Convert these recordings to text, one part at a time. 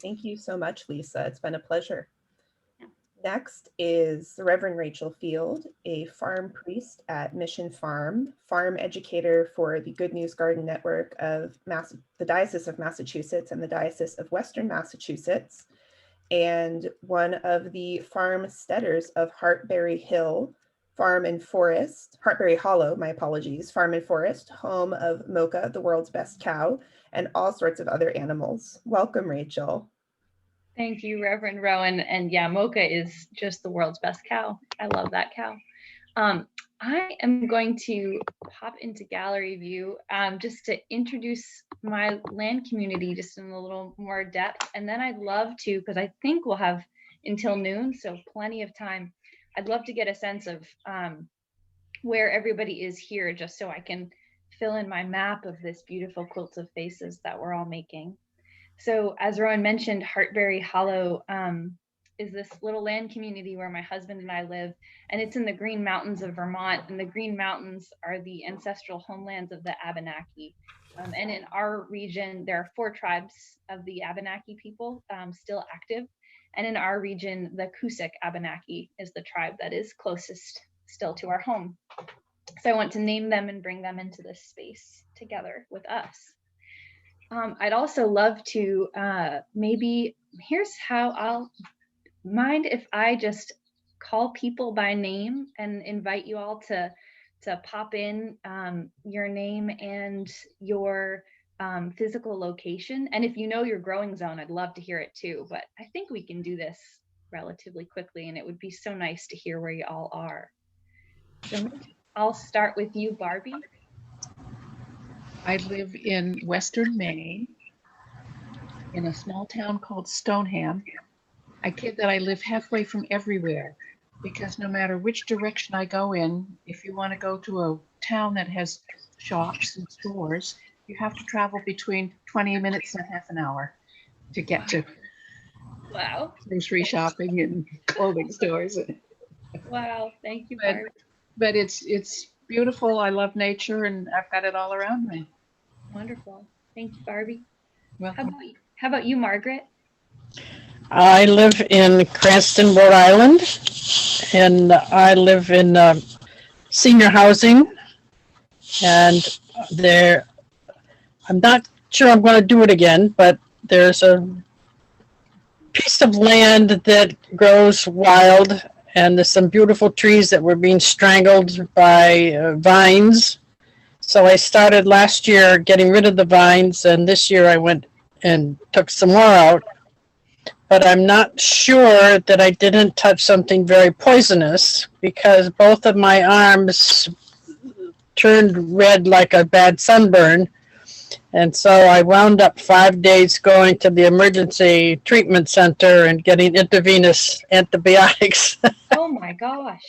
Thank you so much, Lisa. It's been a pleasure. Yeah. Next is the Reverend Rachel Field, a farm priest at Mission Farm, farm educator for the Good News Garden Network of the Diocese of Massachusetts and the Diocese of Western Massachusetts, and one of the farmsteaders of Hartberry Hill Farm and Forest, Hartberry Hollow, my apologies, Farm and Forest, home of Mocha, the world's best cow, and all sorts of other animals. Welcome, Rachel. Thank you, Reverend Rowan. And yeah, Mocha is just the world's best cow. I love that cow. Um, I am going to pop into gallery view just to introduce my land community just in a little more depth. And then I'd love to, because I think we'll have until noon, so plenty of time. I'd love to get a sense of where everybody is here, just so I can fill in my map of this beautiful quilt of faces that we're all making. So as Rowan mentioned, Hartberry Hollow is this little land community where my husband and I live, and it's in the Green Mountains of Vermont, and the Green Mountains are the ancestral homelands of the Abenaki. And in our region, there are 4 tribes of the Abenaki people still active. And in our region, the Cusik Abenaki is the tribe that is closest still to our home. So I want to name them and bring them into this space together with us. I'd also love to maybe, here's how I'll mind if I just call people by name and invite you all to pop in your name and your physical location. And if you know your growing zone, I'd love to hear it too. But I think we can do this relatively quickly, and it would be so nice to hear where you all are. So I'll start with you, Barbie. I live in Western Maine in a small town called Stoneham. I kid that I live halfway from everywhere because no matter which direction I go in, if you want to go to a town that has shops and stores, you have to travel between 20 minutes and half an hour to get to Wow. grocery shopping and clothing stores. Wow. Thank you, But, Barbie. but it's beautiful. I love nature and I've got it all around me. Wonderful. Thank you, Barbie. Welcome. How about you, Margaret? I live in Cranston, Rhode Island, and I live in senior housing. And there, I'm not sure I'm going to do it again, but there's a piece of land that grows wild, and there's some beautiful trees that were being strangled by vines. So I started last year getting rid of the vines, and this year I went and took some more out. But I'm not sure that I didn't touch something very poisonous because both of my arms turned red like a bad sunburn. And so I wound up 5 days going to the emergency treatment center and getting intravenous antibiotics. Oh my gosh.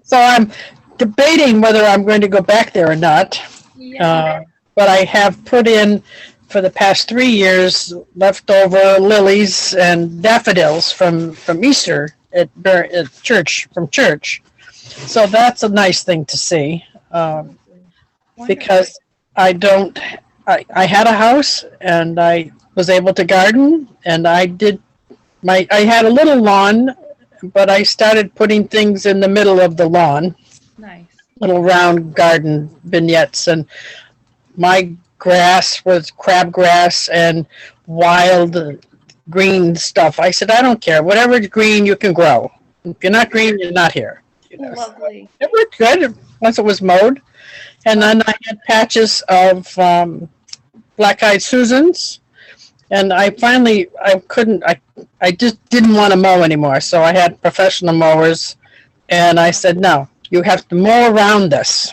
So I'm debating whether I'm going to go back there or not. Yeah. But I have put in for the past 3 years leftover lilies and daffodils from Easter at church from church. So that's a nice thing to see because I don't. I had a house and I was able to garden and I had a little lawn, but I started putting things in the middle of the lawn. Nice. Little round garden vignettes, and my grass was crabgrass and wild green stuff. I said, I don't care. Whatever's green, you can grow. If you're not green, you're not here. Lovely. It worked good once it was mowed. And then I had patches of black-eyed Susans. And I couldn't, I just didn't want to mow anymore. So I had professional mowers. And I said, no, you have to mow around this.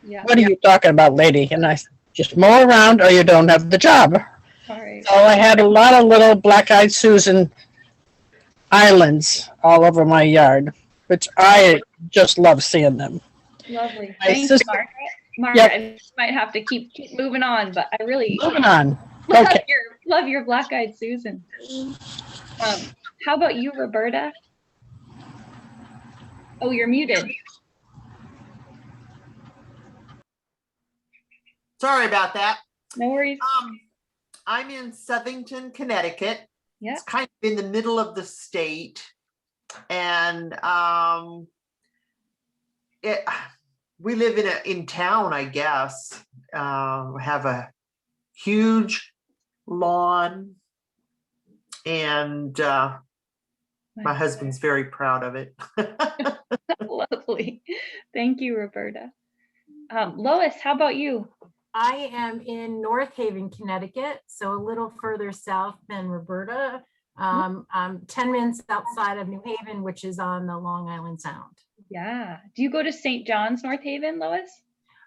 Yeah. What are you talking about, lady? And I said, just mow around or you don't have the job. All right. So I had a lot of little black-eyed Susan islands all over my yard, which I just love seeing them. Lovely. My Thank you, sister- Margaret. Margaret, I might have to keep moving on, but I really Moving on. love Okay. your black-eyed Susan. How about you, Roberta? Oh, you're muted. Sorry about that. No worries. I'm in Southington, Connecticut, Yeah. It's kind of in the middle of the state. And we live in town, I guess. Have a huge lawn, and my Nice. husband's very proud of it. Lovely. Thank you, Roberta. Lois, how about you? I am in North Haven, Connecticut, so a little further south than Roberta. I'm 10 minutes outside of New Haven, which is on the Long Island Sound. Yeah. Do you go to St. John's, North Haven, Lois?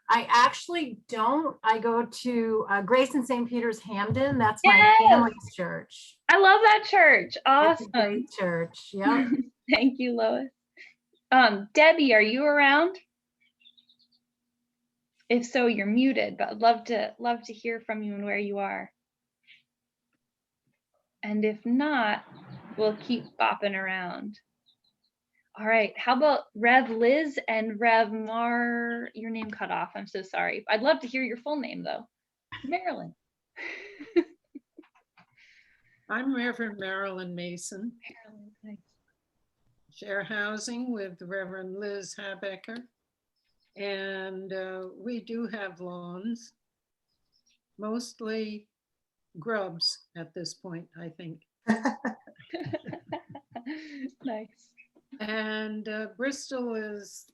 I actually don't. I go to Grace and St. Peter's, Hamden. That's my Yes! family's church. I love that church. It's a Awesome. great church. Yeah. Thank you, Lois. Debbie, are you around? If so, you're muted, but I'd love to hear from you and where you are. And if not, we'll keep bopping around. All right, how about Rev Liz and Rev Mar? Your name cut off, I'm so sorry. I'd love to hear your full name though. Marilyn. I'm Reverend Marilyn Mason, Marilyn, thanks. share housing with Reverend Liz Habecker. And we do have lawns, mostly grubs at this point, I think. Nice. And Bristol is,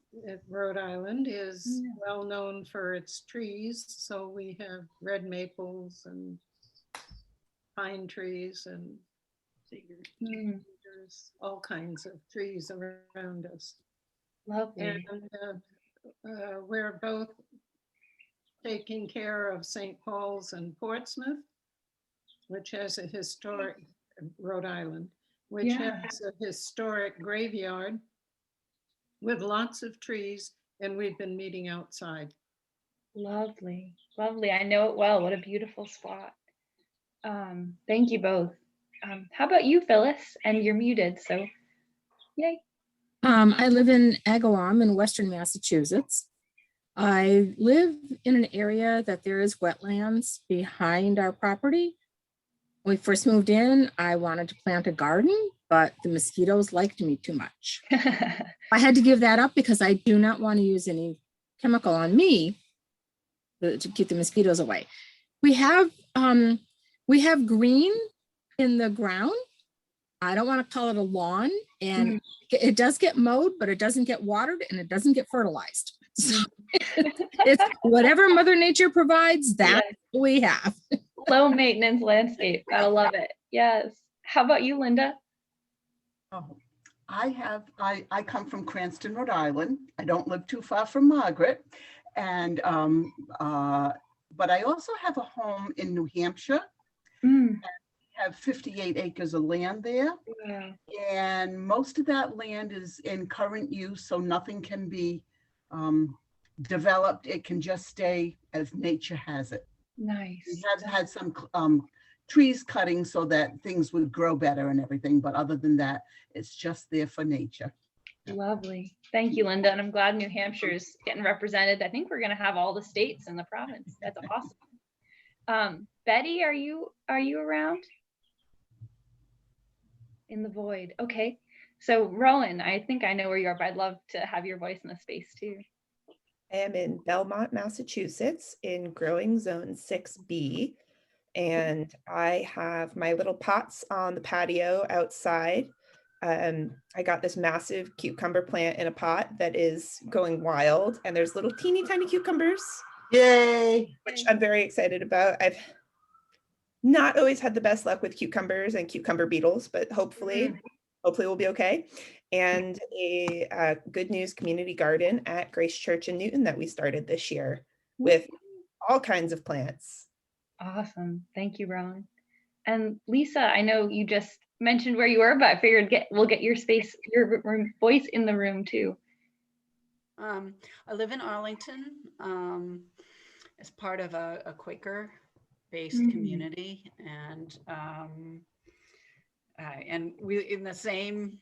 Rhode Island, is well known for its trees. So we have red maples and pine trees and cedars, all kinds of trees around us. Lovely. And we're both taking care of St. Paul's and Portsmouth, which has a historic, Rhode Island, which has a historic graveyard with lots of trees, and we've been meeting outside. Lovely, lovely. I know it well. What a beautiful spot. Thank you both. How about you, Phyllis? And you're muted, so yay. I live in Agawam in Western Massachusetts. I live in an area that there is wetlands behind our property. When we first moved in, I wanted to plant a garden, but the mosquitoes liked me too much. I had to give that up because I do not want to use any chemical on me to keep the mosquitoes away. We have green in the ground. I don't want to call it a lawn, and it does get mowed, but it doesn't get watered and it doesn't get fertilized. So it's whatever Mother Nature provides, that's what we have. Low maintenance landscape. Gotta love it. Yes. How about you, Linda? Oh, I come from Cranston, Rhode Island. I don't live too far from Margaret. And, but I also have a home in New Hampshire. Have 58 acres of land there. Yeah. And most of that land is in current use, so nothing can be developed. It can just stay as nature has it. Nice. We have had some trees cutting so that things would grow better and everything, but other than that, it's just there for nature. Lovely. Thank you, Linda. And I'm glad New Hampshire is getting represented. I think we're going to have all the states in the province. That's awesome. Betty, are you around? In the void. Okay. So Rowan, I think I know where you are, but I'd love to have your voice in the space too. I am in Belmont, Massachusetts in growing zone 6B. And I have my little pots on the patio outside. I got this massive cucumber plant in a pot that is going wild, and there's little teeny tiny cucumbers. Yay! Which I'm very excited about. I've not always had the best luck with cucumbers and cucumber beetles, but hopefully we'll be okay. And a Good News community garden at Grace Church in Newton that we started this year with all kinds of plants. Awesome. Thank you, Rowan. And Lisa, I know you just mentioned where you were, but I figured we'll get your space, your voice in the room too. I live in Arlington as part of a Quaker-based community, and we in the same.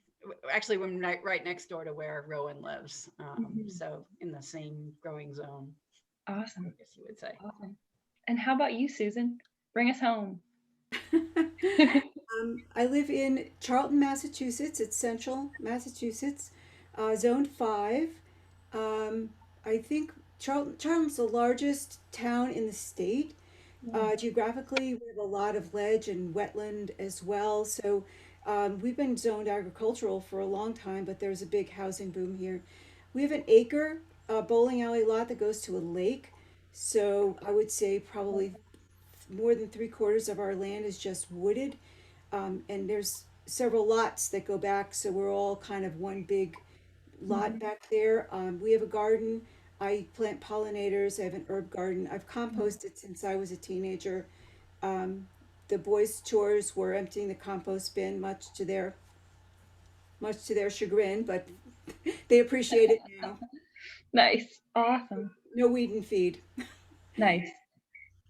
Actually, we're right next door to where Rowan lives, so in the same growing zone. Awesome. I guess you would say. Awesome. And how about you, Susan? Bring us home. I I live in Charlton, Massachusetts. It's central Massachusetts, zone 5. I think Charlton's the largest town in the state. Geographically, we have a lot of ledge and wetland as well. So we've been zoned agricultural for a long time, but there's a big housing boom here. We have an acre bowling alley lot that goes to a lake. So I would say probably more than 3/4 of our land is just wooded. And there's several lots that go back. So we're all kind of one big lot back there. We have a garden. I plant pollinators. I have an herb garden. I've composted since I was a teenager. The boys' chores were emptying the compost bin, much to their chagrin, but they appreciate it now. Nice. Awesome. No weed and feed. Nice.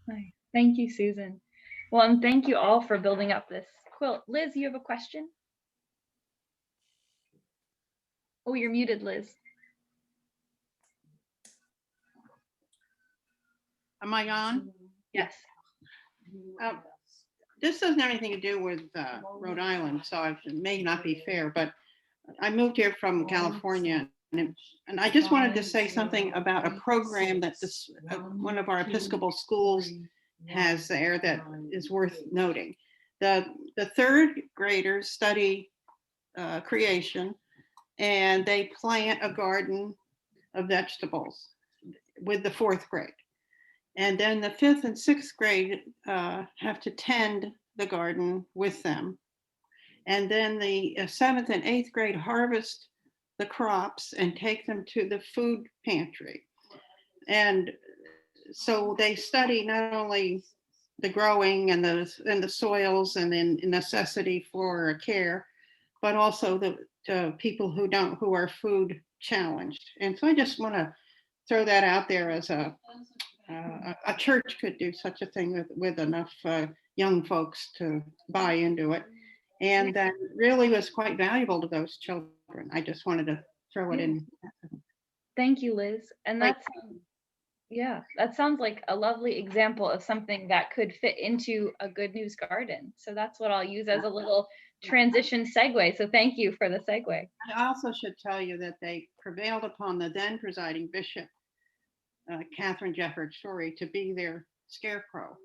Nice. Thank you, Susan. Well, and thank you all for building up this quilt. Liz, you have a question? Oh, you're muted, Liz. Am I on? Yes. This doesn't have anything to do with Rhode Island, so it may not be fair, but I moved here from California, and I just wanted to say something about a program that one of our Episcopal schools has there that is worth noting. The third graders study creation, and they plant a garden of vegetables with the 4th grade. And then the 5th and 6th grade have to tend the garden with them. And then the 7th and 8th grade harvest the crops and take them to the food pantry. And so they study not only the growing and the soils and then necessity for care, but also the people who are food challenged. And so I just want to throw that out there as a church could do such a thing with enough young folks to buy into it. And that really was quite valuable to those children. I just wanted to throw it in. Thank you, Liz. And that's, yeah, that sounds like a lovely example of something that could fit into a Good News Garden. So that's what I'll use as a little transition segue. So thank you for the segue. I also should tell you that they prevailed upon the then presiding bishop, Catherine Jefferts Story, to be their scarecrow.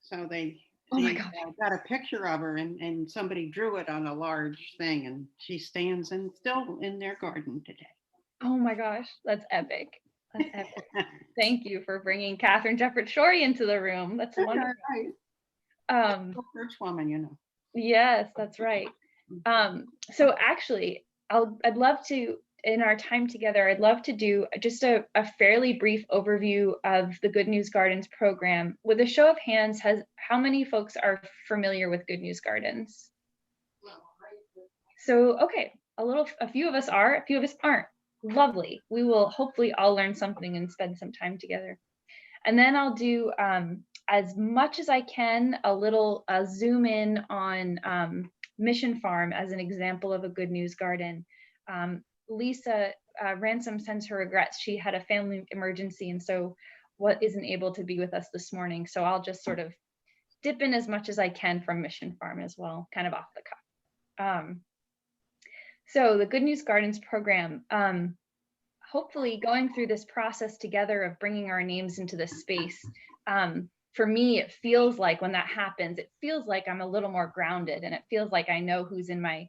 So they got a picture of her and somebody drew it on a large thing, and she stands still in their garden today. Oh my gosh, that's epic. That's epic. Thank you for bringing Catherine Jefferts Story into the room. That's wonderful. Right. First woman, you know. Yes, that's right. So actually, I'd love to, in our time together, I'd love to do just a fairly brief overview of the Good News Gardens program. With a show of hands, how many folks are familiar with Good News Gardens? So, okay, a few of us are, a few of us aren't. Lovely. We will hopefully all learn something and spend some time together. And then I'll do, as much as I can, a little zoom in on Mission Farm as an example of a Good News Garden. Lisa Ransom sends her regrets. She had a family emergency and so isn't able to be with us this morning. So I'll just sort of dip in as much as I can from Mission Farm as well, kind of off the cuff. So the Good News Gardens program, hopefully going through this process together of bringing our names into this space, for me, it feels like when that happens, it feels like I'm a little more grounded and it feels like I know who's in my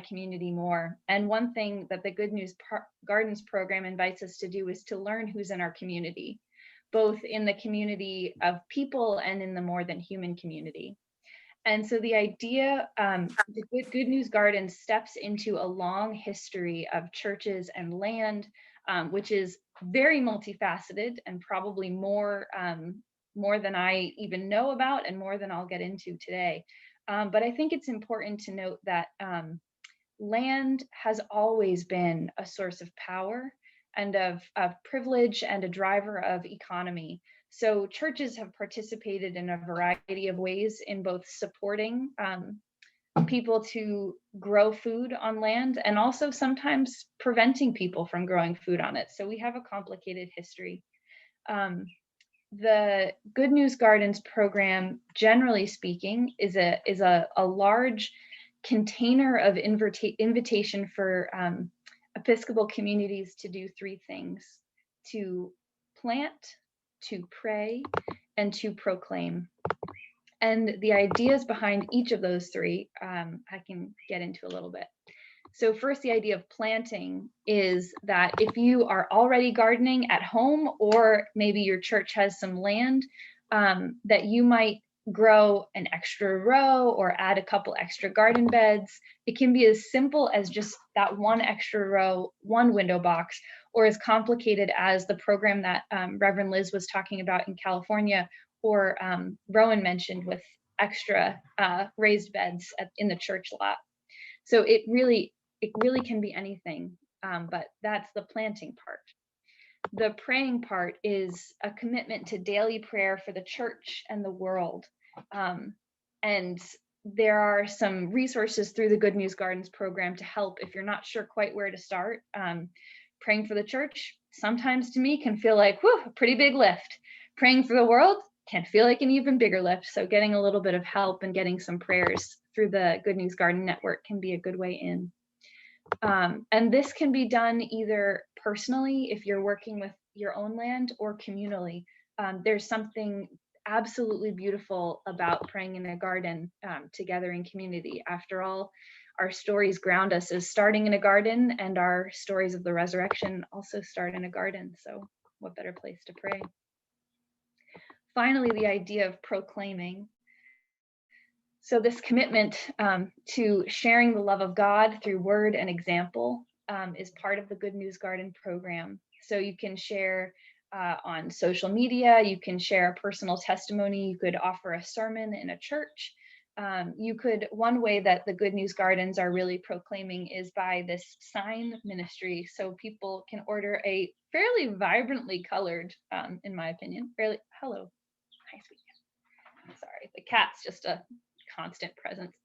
community more. And one thing that the Good News Gardens program invites us to do is to learn who's in our community, both in the community of people and in the more than human community. And so the idea, the Good News Gardens steps into a long history of churches and land, which is very multifaceted and probably more than I even know about and more than I'll get into today. But I think it's important to note that land has always been a source of power and of privilege and a driver of economy. So churches have participated in a variety of ways in both supporting people to grow food on land and also sometimes preventing people from growing food on it. So we have a complicated history. the Good News Gardens program, generally speaking, is a large container of invitation for Episcopal communities to do three things: to plant, to pray, and to proclaim. And the ideas behind each of those three, I can get into a little bit. So first, the idea of planting is that if you are already gardening at home, or maybe your church has some land, that you might grow an extra row or add a couple extra garden beds. It can be as simple as just that one extra row, one window box, or as complicated as the program that Reverend Liz was talking about in California, or Rowan mentioned with extra raised beds in the church lot. So it really can be anything, but that's the planting part. The praying part is a commitment to daily prayer for the church and the world. And there are some resources through the Good News Gardens program to help if you're not sure quite where to start. Praying for the church, sometimes to me, can feel like, whew, a pretty big lift. Praying for the world can feel like an even bigger lift. So getting a little bit of help and getting some prayers through the Good News Garden Network can be a good way in. And this can be done either personally, if you're working with your own land, or communally. There's something absolutely beautiful about praying in a garden together in community. After all, our stories ground us as starting in a garden, and our stories of the resurrection also start in a garden. So what better place to pray? Finally, the idea of proclaiming. So this commitment to sharing the love of God through word and example is part of the Good News Garden program. So you can share on social media, you can share a personal testimony, you could offer a sermon in a church. One way that the Good News Gardens are really proclaiming is by this sign ministry. So people can order a fairly vibrantly colored, in my opinion, hello, hi sweetie. Sorry, the cat's just a constant presence.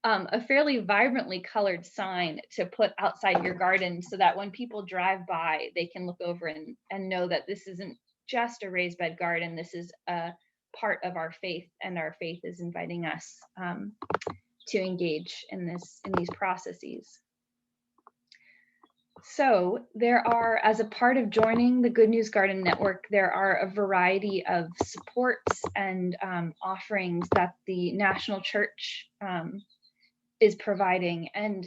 A fairly vibrantly colored sign to put outside your garden, so that when people drive by, they can look over and know that this isn't just a raised bed garden. This is a part of our faith, and our faith is inviting us to engage in these processes. So there are, as a part of joining the Good News Garden Network, there are a variety of supports and offerings that the National Church is providing. And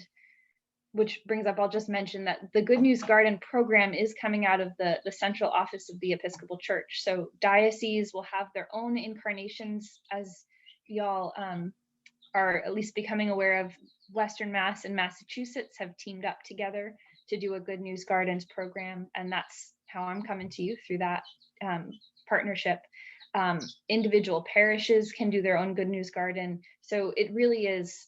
which brings up, I'll just mention that the Good News Garden program is coming out of the central office of the Episcopal Church. So dioceses will have their own incarnations, as y'all are at least becoming aware of. Western Mass and Massachusetts have teamed up together to do a Good News Gardens program, and that's how I'm coming to you, through that partnership. Individual parishes can do their own Good News Garden. So it really is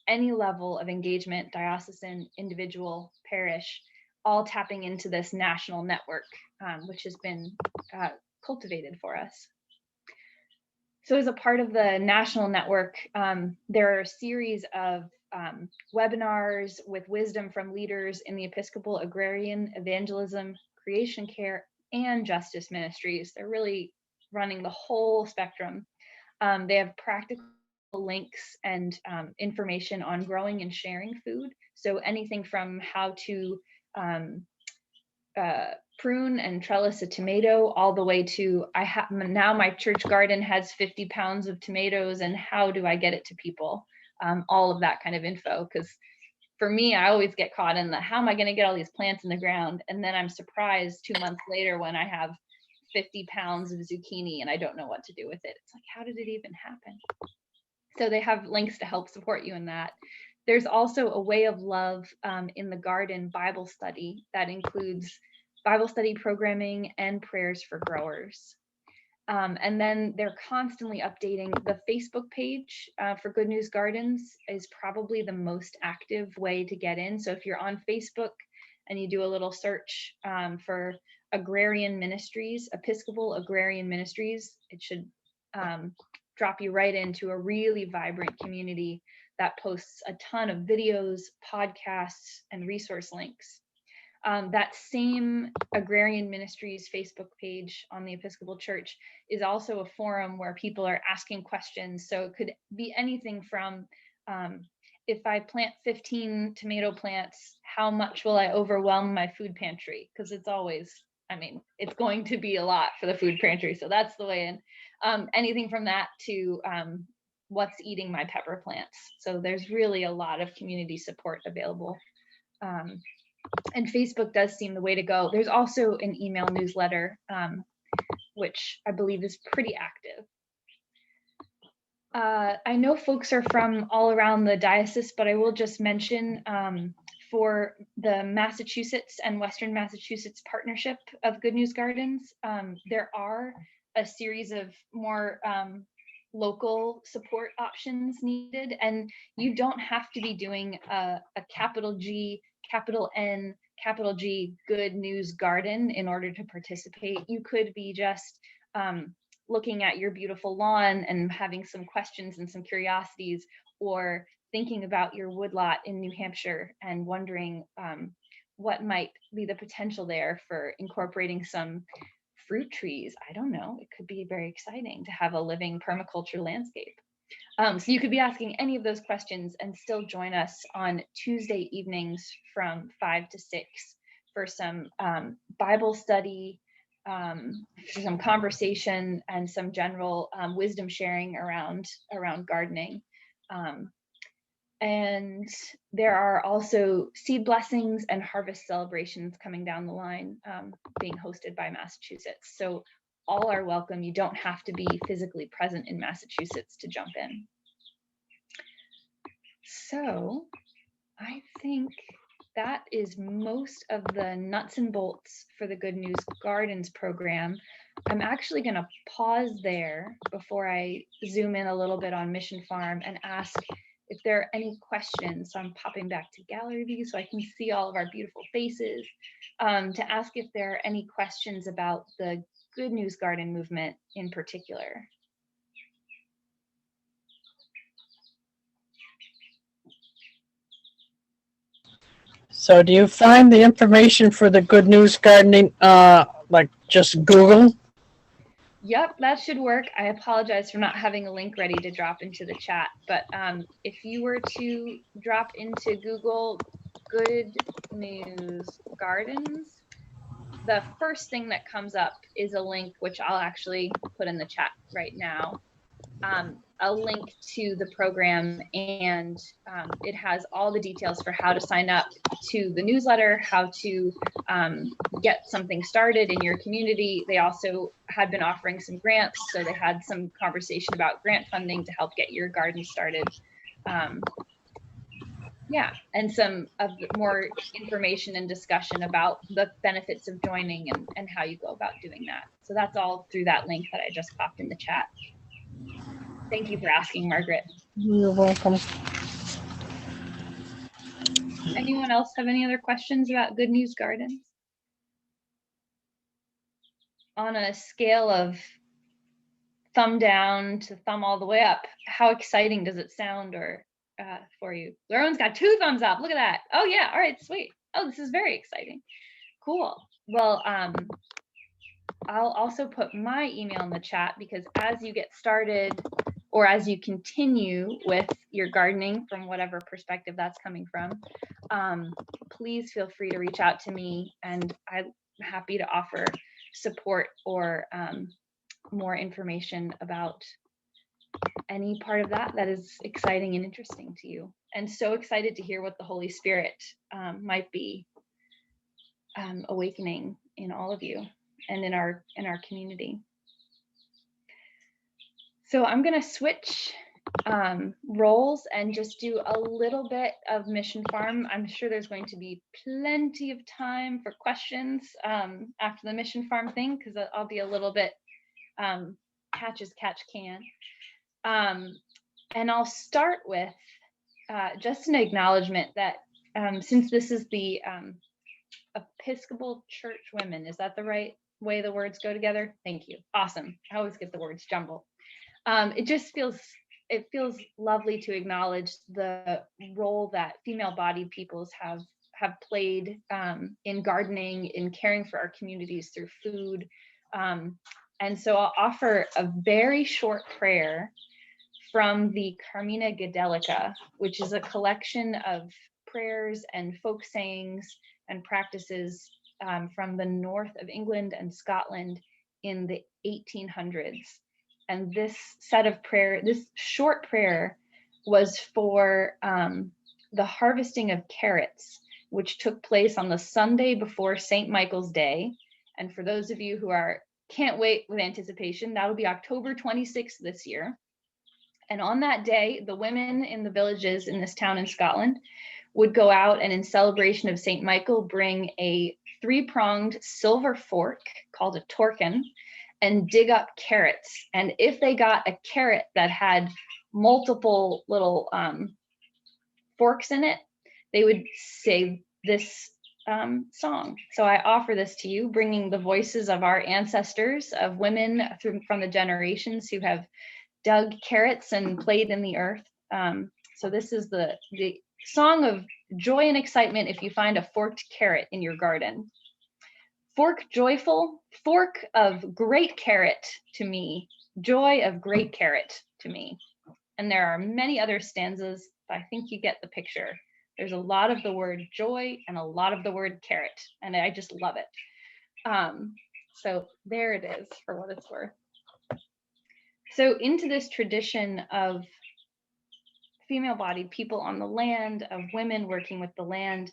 any level of engagement, diocesan, individual, parish, all tapping into this national network, which has been cultivated for us. So as a part of the national network, there are a series of webinars with wisdom from leaders in the Episcopal, Agrarian, Evangelism, Creation Care, and Justice Ministries. They're really running the whole spectrum. They have practical links and information on growing and sharing food. So anything from how to prune and trellis a tomato, all the way to now my church garden has 50 pounds of tomatoes, and how do I get it to people? All of that kind of info, because for me, I always get caught in the how am I going to get all these plants in the ground, and then I'm surprised 2 months later when I have 50 pounds of zucchini and I don't know what to do with it. It's like, how did it even happen? So they have links to help support you in that. There's also a Way of Love in the Garden Bible study that includes Bible study programming and prayers for growers. And then they're constantly updating the Facebook page for Good News Gardens is probably the most active way to get in. So if you're on Facebook and you do a little search for Agrarian Ministries, Episcopal Agrarian Ministries, it should drop you right into a really vibrant community that posts a ton of videos, podcasts, and resource links. That same Agrarian Ministries Facebook page on the Episcopal Church is also a forum where people are asking questions. So it could be anything from, if I plant 15 tomato plants, how much will I overwhelm my food pantry? Because it's always, I mean, it's going to be a lot for the food pantry. So that's the way in. Anything from that to what's eating my pepper plants. So there's really a lot of community support available. And Facebook does seem the way to go. There's also an email newsletter, which I believe is pretty active. I know folks are from all around the diocese, but I will just mention for the Massachusetts and Western Massachusetts partnership of Good News Gardens, there are a series of more local support options needed, and you don't have to be doing a capital G, capital N, capital G Good News Garden in order to participate. You could be just looking at your beautiful lawn and having some questions and some curiosities, or thinking about your woodlot in New Hampshire and wondering what might be the potential there for incorporating some fruit trees. I don't know. It could be very exciting to have a living permaculture landscape. So you could be asking any of those questions and still join us on Tuesday evenings from 5 to 6 for some Bible study, for some conversation, and some general wisdom sharing around gardening. And there are also seed blessings and harvest celebrations coming down the line, being hosted by Massachusetts. So all are welcome. You don't have to be physically present in Massachusetts to jump in. So I think that is most of the nuts and bolts for the Good News Gardens program. I'm actually going to pause there before I zoom in a little bit on Mission Farm and ask if there are any questions. So I'm popping back to gallery view so I can see all of our beautiful faces, to ask if there are any questions about the Good News Garden movement in particular. So do you find the information for the Good News Gardening, like just Google? Yep, that should work. I apologize for not having a link ready to drop into the chat, but if you were to drop into Google Good News Gardens, the first thing that comes up is a link, which I'll actually put in the chat right now, a link to the program, and it has all the details for how to sign up to the newsletter, how to get something started in your community. They also had been offering some grants, so they had some conversation about grant funding to help get your garden started. Yeah, and some of the more information and discussion about the benefits of joining and how you go about doing that. So that's all through that link that I just popped in the chat. Thank you for asking, Margaret. You're welcome. Anyone else have any other questions about Good News Gardens? On a scale of thumb down to thumb all the way up, how exciting does it sound or for you? Lauren's got 2 thumbs up. Look at that. Oh yeah. All right, sweet. Oh, this is very exciting. Cool. Well, I'll also put my email in the chat, because as you get started or as you continue with your gardening from whatever perspective that's coming from, please feel free to reach out to me, and I'm happy to offer support or more information about any part of that is exciting and interesting to you. And so excited to hear what the Holy Spirit might be awakening in all of you and in our community. So I'm going to switch roles and just do a little bit of Mission Farm. I'm sure there's going to be plenty of time for questions after the Mission Farm thing, because I'll be a little bit catch as catch can. And I'll start with just an acknowledgement that since this is the Episcopal Church Women, is that the right way the words go together? Thank you. Awesome. I always get the words jumbled. It just feels lovely to acknowledge the role that female-bodied peoples have have played in gardening, in caring for our communities through food. And so I'll offer a very short prayer from the Carmina Gadelica, which is a collection of prayers and folk sayings and practices from the north of England and Scotland in the 1800s. And this short prayer was for the harvesting of carrots, which took place on the Sunday before St. Michael's Day. And for those of you who can't wait with anticipation, that'll be October 26th this year. And on that day, the women in the villages in this town in Scotland would go out and in celebration of St. Michael, bring a 3-pronged silver fork called a torkin and dig up carrots. And if they got a carrot that had multiple little forks in it, they would say this song. So I offer this to you, bringing the voices of our ancestors, of women from the generations who have dug carrots and played in the earth. So this is the song of joy and excitement if you find a forked carrot in your garden. Fork joyful, fork of great carrot to me, joy of great carrot to me. And there are many other stanzas, but I think you get the picture. There's a lot of the word joy and a lot of the word carrot, and I just love it. So there it is, for what it's worth. So into this tradition of female-bodied people on the land, of women working with the land,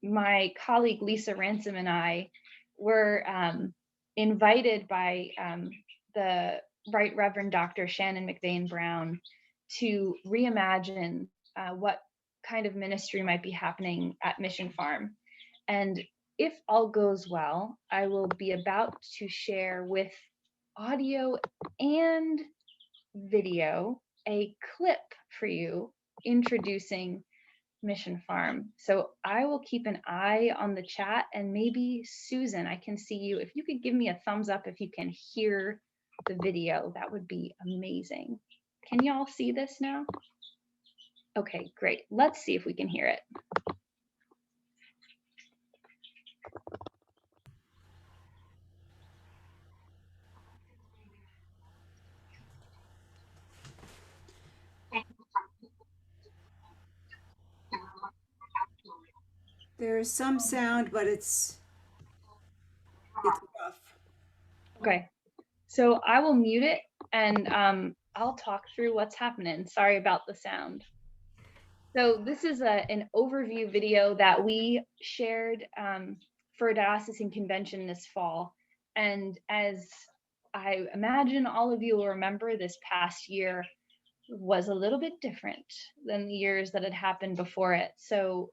my colleague Lisa Ransom and I were invited by the Right Reverend Dr. Shannon McVeigh Brown to reimagine what kind of ministry might be happening at Mission Farm. And if all goes well, I will be about to share with audio and video a clip for you introducing Mission Farm. So I will keep an eye on the chat, and maybe Susan, I can see you. If you could give me a thumbs up if you can hear the video, that would be amazing. Can you all see this now? Okay, great. Let's see if we can hear it. There's some sound, but it's rough. Okay, so I will mute it and I'll talk through what's happening. Sorry about the sound. So this is an overview video that we shared for a diocesan convention this fall. And as I imagine all of you will remember, this past year was a little bit different than the years that had happened before it. So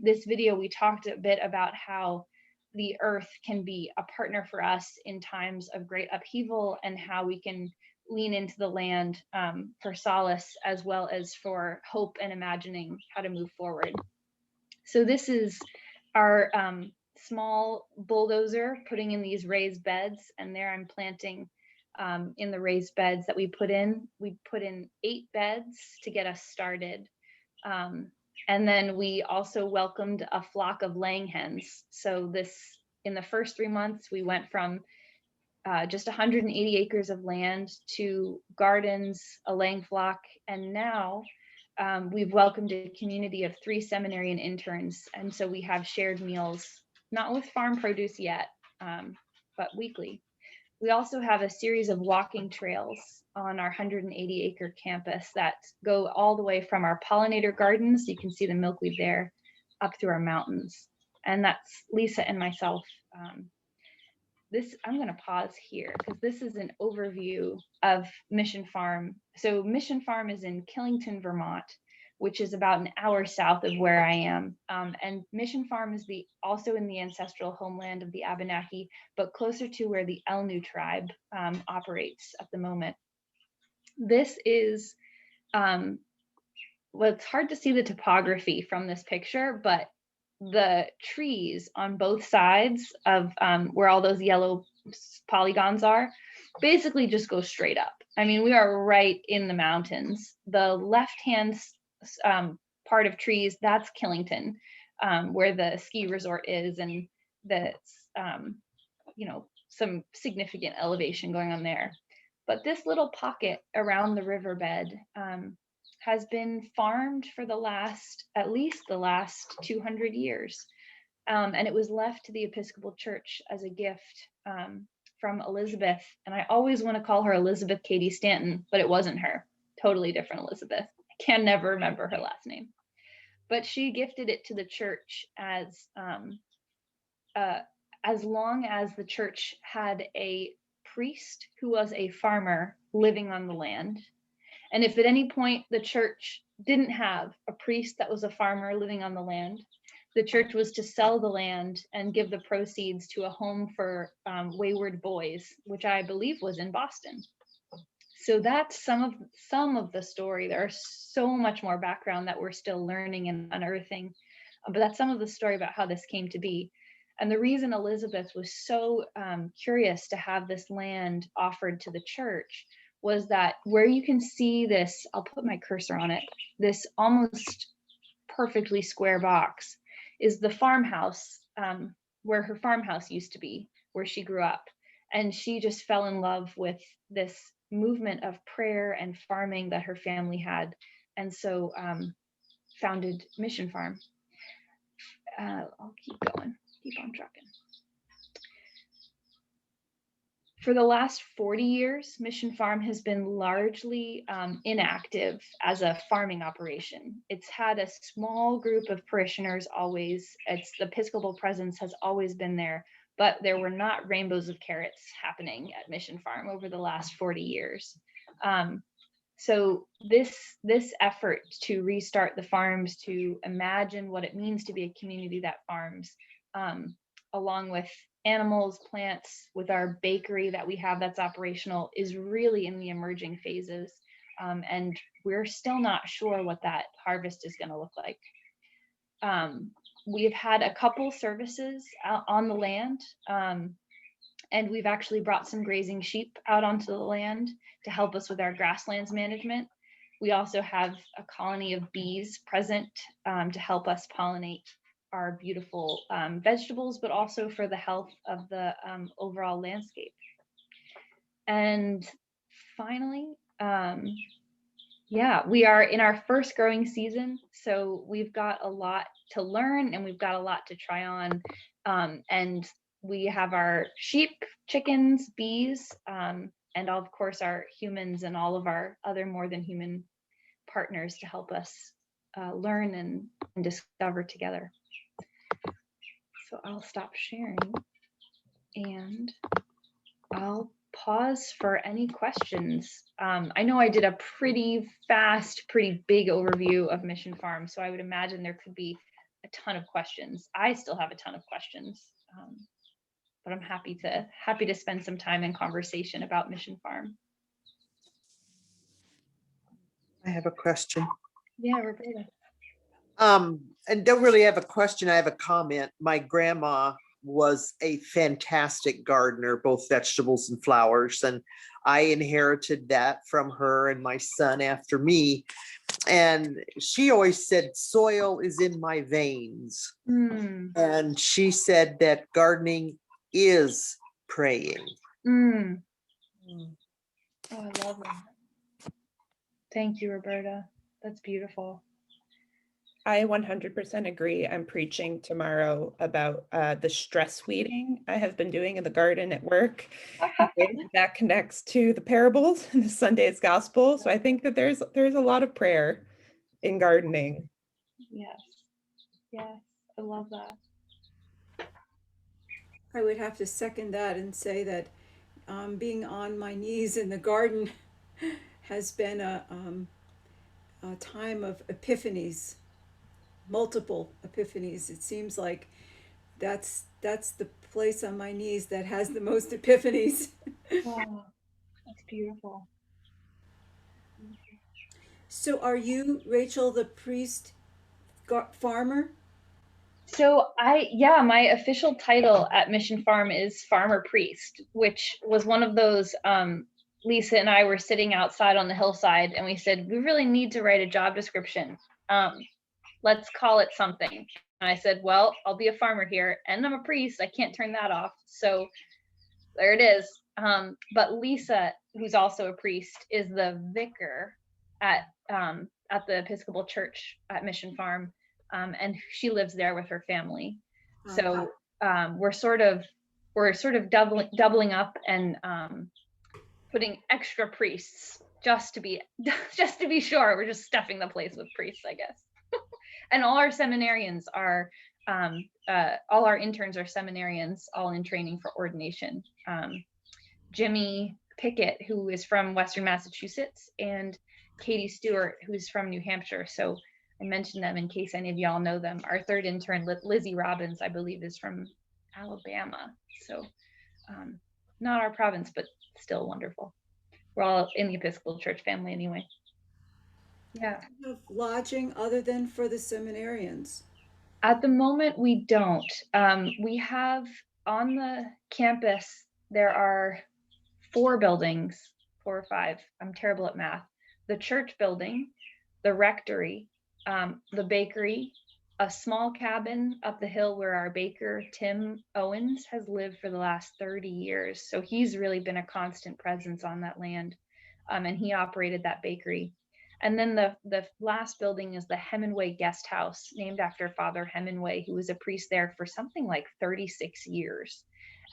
this video, we talked a bit about how the earth can be a partner for us in times of great upheaval, and how we can lean into the land for solace, as well as for hope and imagining how to move forward. So this is our small bulldozer putting in these raised beds, and there I'm planting in the raised beds that we put in. We put in 8 beds to get us started. And then we also welcomed a flock of laying hens. So in the first 3 months, we went from just 180 acres of land to gardens, a laying flock, and now we've welcomed a community of 3 seminarian interns. And so we have shared meals, not with farm produce yet, but weekly. We also have a series of walking trails on our 180-acre campus that go all the way from our pollinator gardens, you can see the milkweed there, up through our mountains. And that's Lisa and myself. I'm going to pause here because this is an overview of Mission Farm. So Mission Farm is in Killington, Vermont, which is about an hour south of where I am. And Mission Farm is also in the ancestral homeland of the Abenaki, but closer to where the Elnu tribe operates at the moment. This is, well, it's hard to see the topography from this picture, but the trees on both sides of where all those yellow polygons are basically just go straight up. I mean, we are right in the mountains. The left-hand part of trees, that's Killington, where the ski resort is, and that's, you know, some significant elevation going on there. But this little pocket around the riverbed has been farmed for at least the last 200 years. And it was left to the Episcopal Church as a gift from Elizabeth. And I always want to call her Elizabeth Cady Stanton, but it wasn't her. Totally different Elizabeth. I can never remember her last name. But she gifted it to the church as long as the church had a priest who was a farmer living on the land. And if at any point the church didn't have a priest that was a farmer living on the land, the church was to sell the land and give the proceeds to a home for wayward boys, which I believe was in Boston. So that's some of the story. There's so much more background that we're still learning and unearthing, but that's some of the story about how this came to be. And the reason Elizabeth was so curious to have this land offered to the church was that where you can see this, I'll put my cursor on it, this almost perfectly square box is the farmhouse, where her farmhouse used to be, where she grew up. And she just fell in love with this movement of prayer and farming that her family had. And so founded Mission Farm. I'll keep going, keep on trucking. For the last 40 years, Mission Farm has been largely inactive as a farming operation. It's had a small group of parishioners always. The Episcopal presence has always been there, but there were not rainbows of carrots happening at Mission Farm over the last 40 years. So this effort to restart the farms, to imagine what it means to be a community that farms, along with animals, plants, with our bakery that we have that's operational, is really in the emerging phases. And we're still not sure what that harvest is going to look like. We've had a couple services out on the land, and we've actually brought some grazing sheep out onto the land to help us with our grasslands management. We also have a colony of bees present to help us pollinate our beautiful vegetables, but also for the health of the overall landscape. And finally, yeah, we are in our first growing season, so we've got a lot to learn and we've got a lot to try on. And we have our sheep, chickens, bees, and of course our humans and all of our other more than human partners to help us learn and discover together. So I'll stop sharing and I'll pause for any questions. I know I did a pretty fast, pretty big overview of Mission Farm, so I would imagine there could be a ton of questions. I still have a ton of questions, but I'm happy to spend some time in conversation about Mission Farm. I have a question. Yeah, Roberta. And don't really have a question, I have a comment. My grandma was a fantastic gardener, both vegetables and flowers, and I inherited that from her and my son after me. And she always said, soil is in my veins. And she said that gardening is praying. Oh, I love that. Thank you, Roberta. That's beautiful. I 100% agree. I'm preaching tomorrow about the stress weeding I have been doing in the garden at work. That connects to the parables and the Sunday's gospel. So I think that there's a lot of prayer in gardening. Yes. Yes. I love that. I would have to second that and say that being on my knees in the garden has been a time of epiphanies. Multiple epiphanies. It seems like that's the place on my knees that has the most epiphanies. Wow, that's beautiful. So are you, Rachel, the priest farmer? So my official title at Mission Farm is farmer priest, which was one of those, Lisa and I were sitting outside on the hillside and we said, we really need to write a job description. let's call it something. And I said, well, I'll be a farmer here and I'm a priest. I can't turn that off. So there it is. But Lisa, who's also a priest, is the vicar at the Episcopal Church at Mission Farm, and she lives there with her family. So we're sort of doubling up and putting extra priests just to be sure. We're just stuffing the place with priests, I guess. And all our seminarians are all our interns are seminarians, all in training for ordination. Jimmy Pickett, who is from Western Massachusetts, and Katie Stewart, who's from New Hampshire. So I mentioned them in case any of y'all know them. Our third intern, Lizzie Robbins, I believe, is from Alabama. So not our province, but still wonderful. We're all in the Episcopal Church family anyway. Yeah. Have lodging other than for the seminarians? At the moment, we don't. We have on the campus, there are 4 buildings, 4 or 5. I'm terrible at math. The church building, the rectory, the bakery, a small cabin up the hill where our baker, Tim Owens, has lived for the last 30 years. So he's really been a constant presence on that land. And he operated that bakery. And then the last building is the Hemingway Guest House, named after Father Hemingway, who was a priest there for something like 36 years.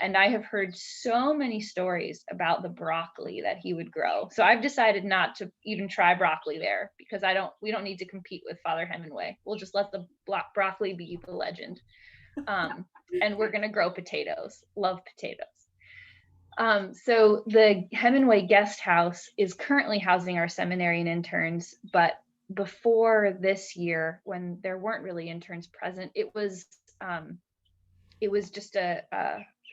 And I have heard so many stories about the broccoli that he would grow. So I've decided not to even try broccoli there because we don't need to compete with Father Hemingway. We'll just let the broccoli be the legend. And we're going to grow potatoes. Love potatoes. So the Hemingway Guest House is currently housing our seminarian interns, but before this year, when there weren't really interns present, it was just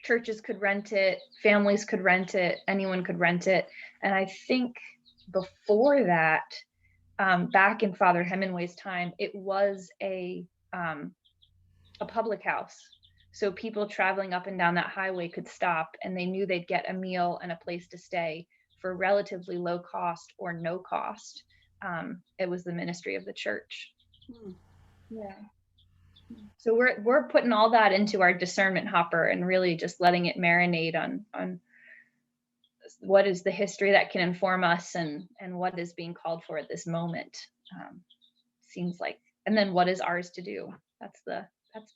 churches could rent it, families could rent it, anyone could rent it. And I think before that, back in Father Hemingway's time, it was a public house. So people traveling up and down that highway could stop and they knew they'd get a meal and a place to stay for relatively low cost or no cost. It was the ministry of the church. Yeah. So we're putting all that into our discernment hopper and really just letting it marinate on what is the history that can inform us and what is being called for at this moment. Seems like, and then what is ours to do? That's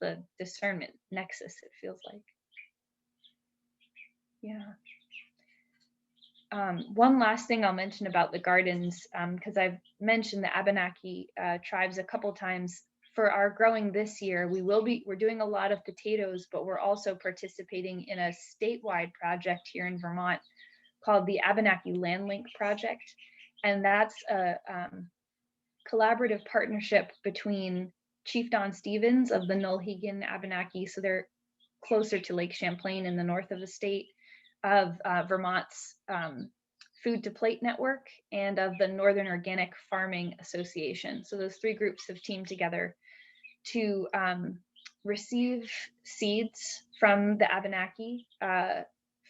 the discernment nexus, it feels like. Yeah. One last thing I'll mention about the gardens, because I've mentioned the Abenaki tribes a couple times. For our growing this year, we're doing a lot of potatoes, but we're also participating in a statewide project here in Vermont called the Abenaki Land Link Project. And that's a collaborative partnership between Chief Don Stevens of the Nulhegan Abenaki, so they're closer to Lake Champlain in the north of the state, of Vermont's Food to Plate Network, and of the Northern Organic Farming Association. So those 3 groups have teamed together to receive seeds from the Abenaki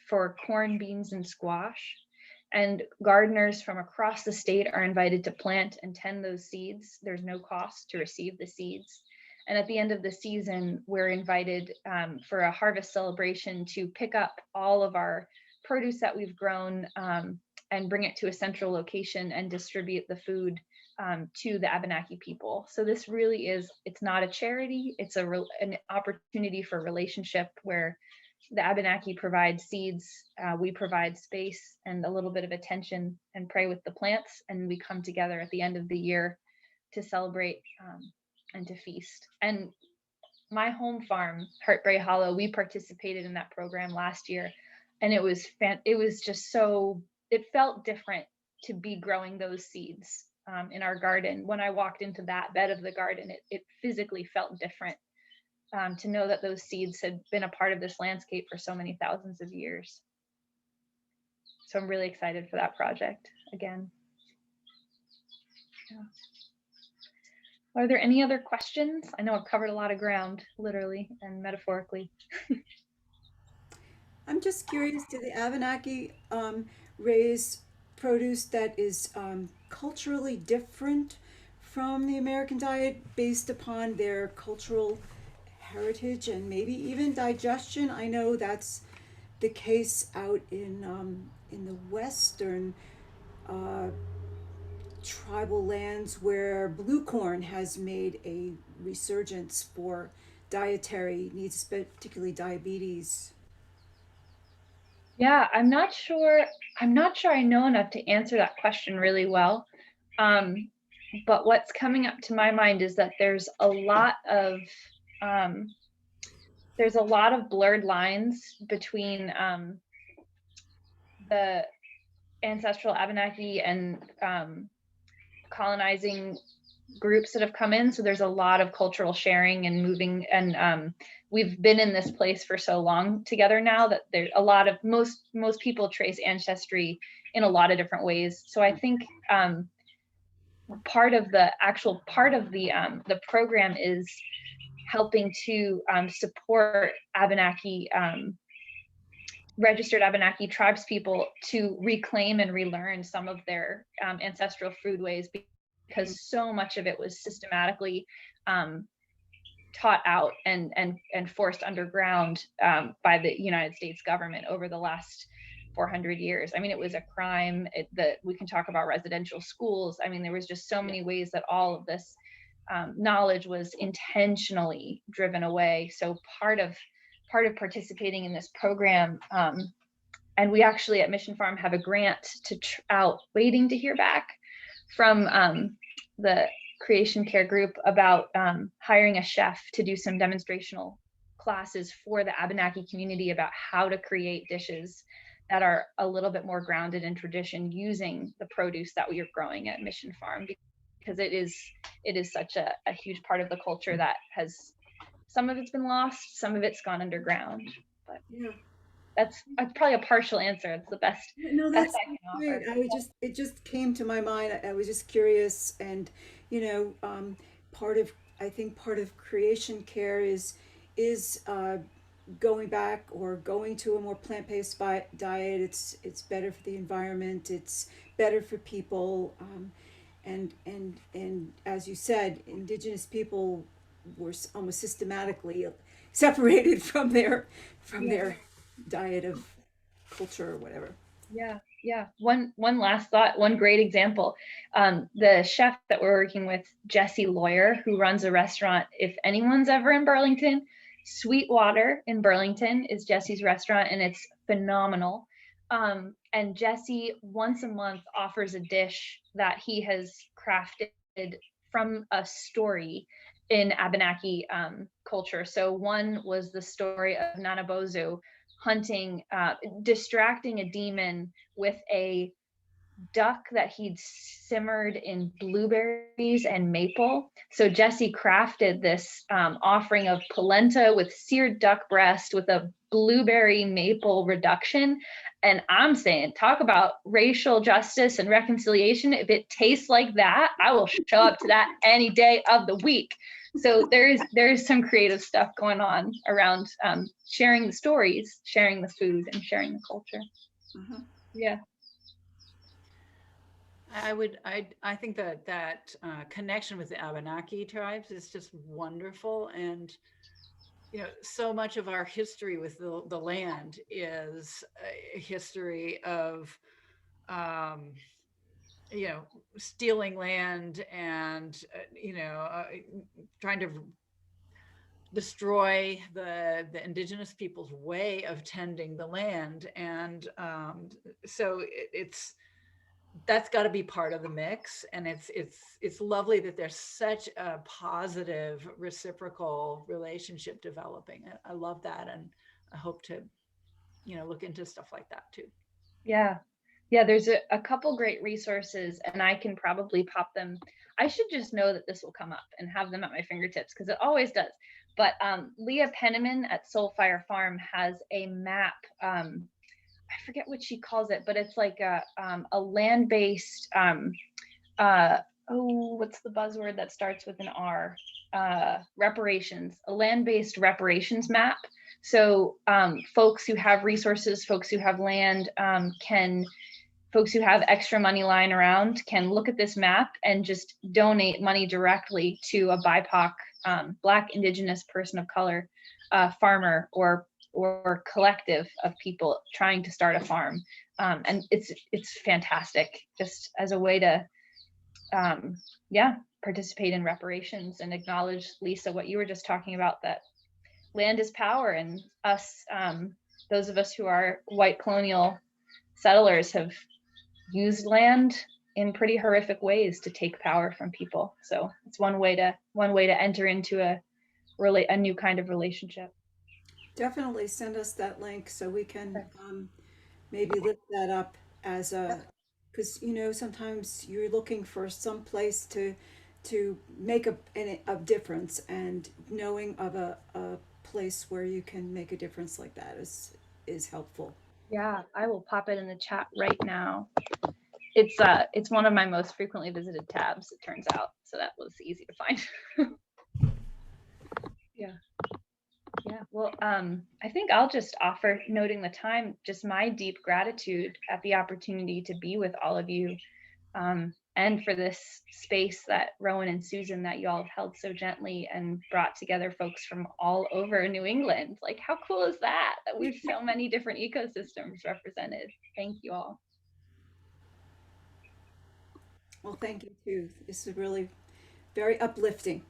for corn, beans, and squash. And gardeners from across the state are invited to plant and tend those seeds. There's no cost to receive the seeds. And at the end of the season, we're invited for a harvest celebration to pick up all of our produce that we've grown and bring it to a central location and distribute the food to the Abenaki people. So this really is, it's not a charity, it's an opportunity for relationship where the Abenaki provide seeds, we provide space and a little bit of attention and pray with the plants, and we come together at the end of the year to celebrate and to feast. And my home farm, Heartbray Hollow, we participated in that program last year, and it was just so, it felt different to be growing those seeds in our garden. When I walked into that bed of the garden, it physically felt different. To know that those seeds had been a part of this landscape for so many thousands of years. So I'm really excited for that project again. Yeah. Are there any other questions? I know I've covered a lot of ground, literally and metaphorically. I'm just curious, do the Abenaki raise produce that is culturally different from the American diet based upon their cultural heritage and maybe even digestion. I know that's the case out in the western tribal lands where blue corn has made a resurgence for dietary needs, particularly diabetes. Yeah, I'm not sure. I'm not sure I know enough to answer that question really well. But what's coming up to my mind is that there's a lot of blurred lines between the ancestral Abenaki and colonizing groups that have come in. So there's a lot of cultural sharing and moving, and we've been in this place for so long together now that there's a lot of most people trace ancestry in a lot of different ways. So I think part of the program is helping to support Abenaki registered Abenaki tribes people to reclaim and relearn some of their ancestral foodways, because so much of it was systematically taught out and forced underground by the United States government over the last 400 years. I mean, it was a crime that we can talk about residential schools. I mean, there was just so many ways that all of this knowledge was intentionally driven away. So part of participating in this program, and we actually at Mission Farm have a grant out waiting to hear back from the Creation Care group about hiring a chef to do some demonstrational classes for the Abenaki community about how to create dishes that are a little bit more grounded in tradition using the produce that we are growing at Mission Farm, because it is such a huge part of the culture that has, some of it's been lost, some of it's gone underground. But Yeah. That's probably a partial answer. It's the best. No, that's I can great. offer. It just came to my mind. I was just curious, and I think part of Creation Care is going back or going to a more plant-based diet. It's better for the environment. It's better for people, and as you said, Indigenous people were almost systematically separated from their diet of culture or whatever. Yeah. One last thought, one great example. The chef that we're working with, Jesse Lawyer, who runs a restaurant, if anyone's ever in Burlington, Sweetwater in Burlington is Jesse's restaurant, and it's phenomenal. And Jesse once a month offers a dish that he has crafted from a story in Abenaki culture. So one was the story of Nanabozu hunting, distracting a demon with a duck that he'd simmered in blueberries and maple. So Jesse crafted this offering of polenta with seared duck breast with a blueberry maple reduction. And I'm saying, talk about racial justice and reconciliation. If it tastes like that, I will show up to that any day of the week. So there is some creative stuff going on around sharing the stories, sharing the food, and sharing the culture. Uh-huh. Yeah. I think that connection with the Abenaki tribes is just wonderful. And, so much of our history with the land is a history of, stealing land and, trying to destroy the Indigenous people's way of tending the land. And so that's got to be part of the mix. And it's lovely that there's such a positive reciprocal relationship developing. I love that. And I hope to, look into stuff like that too. Yeah. There's a couple great resources, and I can probably pop them. I should just know that this will come up and have them at my fingertips, because it always does. But Leah Penniman at Soulfire Farm has a map. I forget what she calls it, but it's like a land-based, what's the buzzword that starts with an R? Reparations, a land-based reparations map. So folks who have resources, folks who have land can folks who have extra money lying around can look at this map and just donate money directly to a BIPOC, Black, Indigenous, person of color, farmer or collective of people trying to start a farm. And it's fantastic, just as a way to, participate in reparations and acknowledge, Lisa, what you were just talking about, that land is power, and us, those of us who are white colonial settlers, have used land in pretty horrific ways to take power from people. So it's one way to enter into a new kind of relationship. Definitely send us that link so we can maybe lift that up as a, because sometimes you're looking for some place to make a difference, and knowing of a place where you can make a difference like that is helpful. Yeah, I will pop it in the chat right now. It's one of my most frequently visited tabs, it turns out, so that was easy to find. Yeah, well, I think I'll just offer, noting the time, just my deep gratitude at the opportunity to be with all of you, and for this space that Rowan and Susan, that you all have held so gently and brought together folks from all over New England. Like, how cool is that? That we've so many different ecosystems represented. Thank you all. Well, thank you too. This is really very uplifting.